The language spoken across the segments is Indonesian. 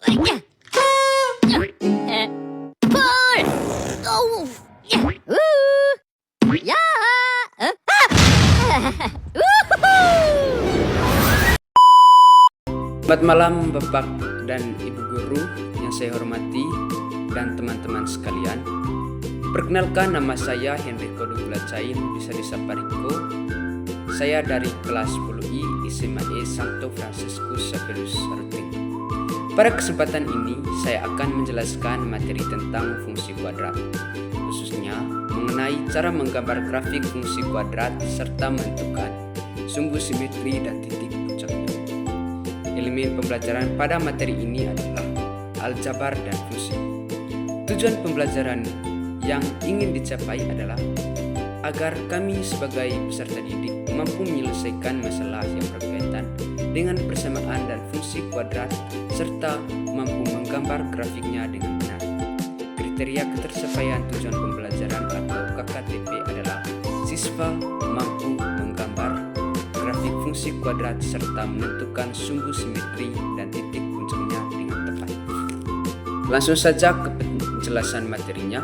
Pull! Oh! Ya! Selamat malam Bapak dan Ibu Guru yang saya hormati dan teman-teman sekalian. Perkenalkan, nama saya Henrico Dugulacain, bisa disapa Riko. Saya dari kelas 10I SMA Santo Fransiskus Xaverius Haruting. Pada kesempatan ini saya akan menjelaskan materi tentang fungsi kuadrat, khususnya mengenai cara menggambar grafik fungsi kuadrat serta menentukan sumbu simetri dan titik puncaknya. Elemen pembelajaran pada materi ini adalah aljabar dan fungsi. Tujuan pembelajaran yang ingin dicapai adalah agar kami sebagai peserta didik mampu menyelesaikan masalah yang berkaitan dengan persamaan dan fungsi kuadrat serta mampu menggambar grafiknya dengan benar. Kriteria ketercapaian tujuan pembelajaran atau KKTP adalah siswa mampu menggambar grafik fungsi kuadrat serta menentukan sumbu simetri dan titik puncaknya dengan tepat. Langsung saja ke penjelasan materinya.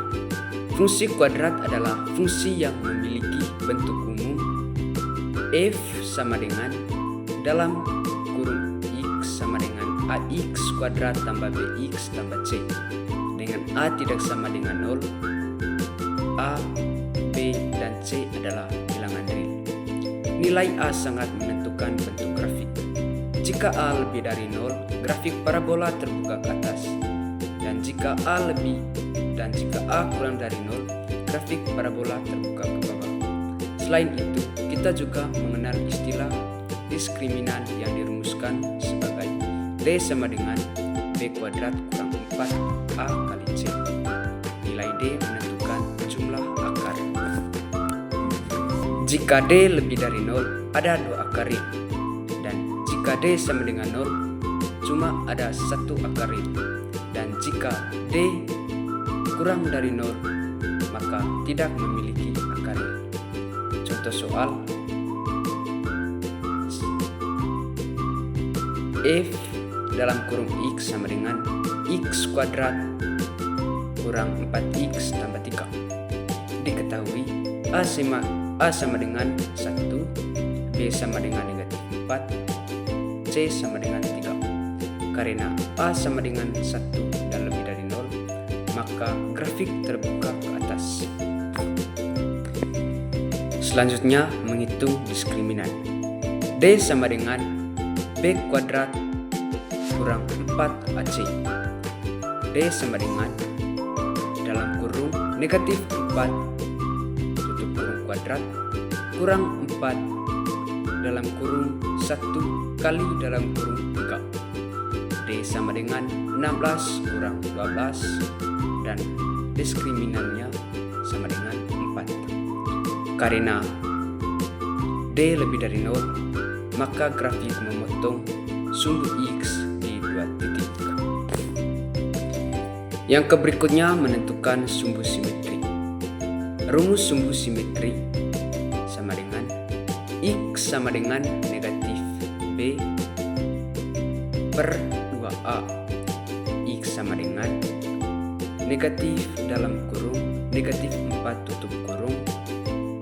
Fungsi kuadrat adalah fungsi yang memiliki bentuk umum f sama dengan dalam kurung x sama dengan ax kuadrat tambah bx tambah c, dengan a tidak sama dengan 0, a, b, dan c adalah bilangan real. Nilai a sangat menentukan bentuk grafik. Jika a lebih dari 0, grafik parabola terbuka ke atas, dan jika a kurang dari 0, grafik parabola terbuka ke bawah. Selain itu, kita juga mengenal istilah diskriminan yang dirumuskan sebagai D sama dengan B kuadrat kurang 4A kali C. Nilai D menentukan jumlah akar. Jika D lebih dari 0, ada 2 akar real. Dan jika D sama dengan 0, cuma ada 1 akar real. Dan jika D kurang dari 0, maka tidak memiliki akar real. Contoh soal: f dalam kurung x sama dengan x kuadrat kurang 4x tambah 3. Diketahui a sama dengan 1, b sama dengan negatif 4, c sama dengan 3. Karena a sama dengan 1 dan lebih dari 0, maka grafik terbuka ke atas. Selanjutnya, menghitung diskriminan. D sama dengan B kuadrat kurang 4AC. D sama dengan dalam kurung negatif 4 tutup kurung kuadrat kurang 4 dalam kurung 1 kali dalam kurung 3. D sama dengan 16 kurang 12 dan diskriminannya sama dengan 4. Karena D lebih dari 0, maka grafik memotong sumbu X di 2 titik. Yang berikutnya menentukan sumbu simetri. Rumus sumbu simetri sama dengan X sama dengan negatif B per 2A. X sama dengan negatif dalam kurung negatif 4 tutup kurung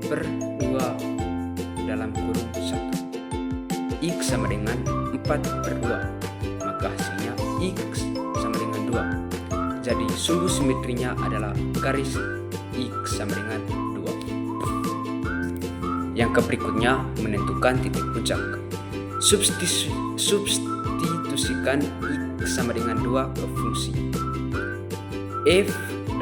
per 2 dalam kurung 1. X sama dengan 4 per 2, maka hasilnya X sama dengan 2. Jadi sumbu simetrinya adalah garis X sama dengan 2. Yang berikutnya menentukan titik puncak. Substitusikan X sama dengan 2 ke fungsi. F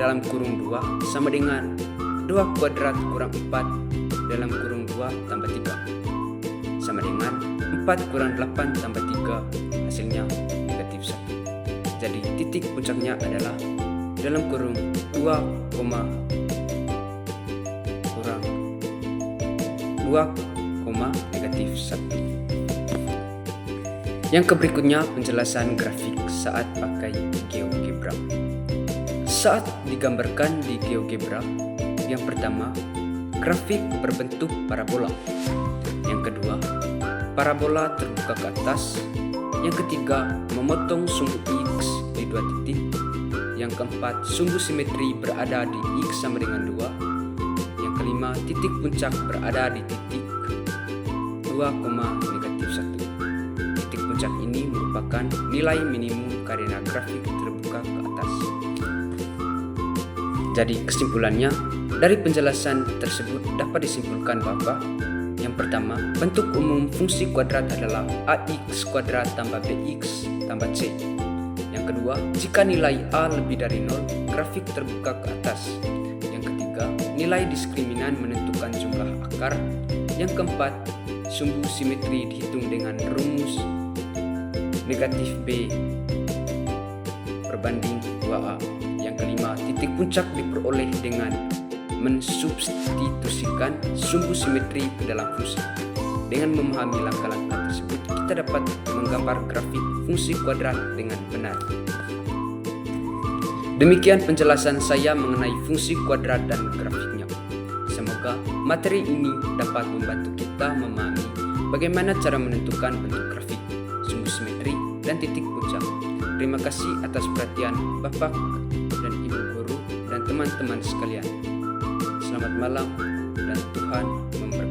dalam kurung 2 sama dengan 2 kuadrat kurang 4 dalam kurung 2 tambah 3 sama dengan 4 kurang 8 tambah 3, hasilnya negatif 1. Jadi titik puncaknya adalah dalam kurung 2, kurang 2, negatif 1. Yang berikutnya penjelasan grafik saat pakai GeoGebra. Saat digambarkan di GeoGebra, yang pertama, grafik berbentuk parabola. Yang kedua, parabola terbuka ke atas. Yang ketiga, memotong sumbu X 2 titik. Yang keempat, sumbu simetri berada di X sama dengan 2. Yang kelima, titik puncak berada di titik 2, -1. Titik puncak ini merupakan nilai minimum karena grafik terbuka ke atas. Jadi kesimpulannya, dari penjelasan tersebut dapat disimpulkan bahwa yang pertama, bentuk umum fungsi kuadrat adalah ax kuadrat tambah bx tambah c. Yang kedua, jika nilai a lebih dari 0, grafik terbuka ke atas. Yang ketiga, nilai diskriminan menentukan jumlah akar. Yang keempat, sumbu simetri dihitung dengan rumus negatif b berbanding 2a. Yang kelima, titik puncak diperoleh dengan mensubstitusikan sumbu simetri ke dalam fungsi. Dengan memahami langkah-langkah tersebut, kita dapat menggambar grafik fungsi kuadrat dengan benar. Demikian penjelasan saya mengenai fungsi kuadrat dan grafiknya. Semoga materi ini dapat membantu kita memahami bagaimana cara menentukan bentuk grafik, sumbu simetri, dan titik puncak. Terima kasih atas perhatian Bapak dan Ibu guru dan teman-teman sekalian. Selamat malam dan Tuhan memberkati.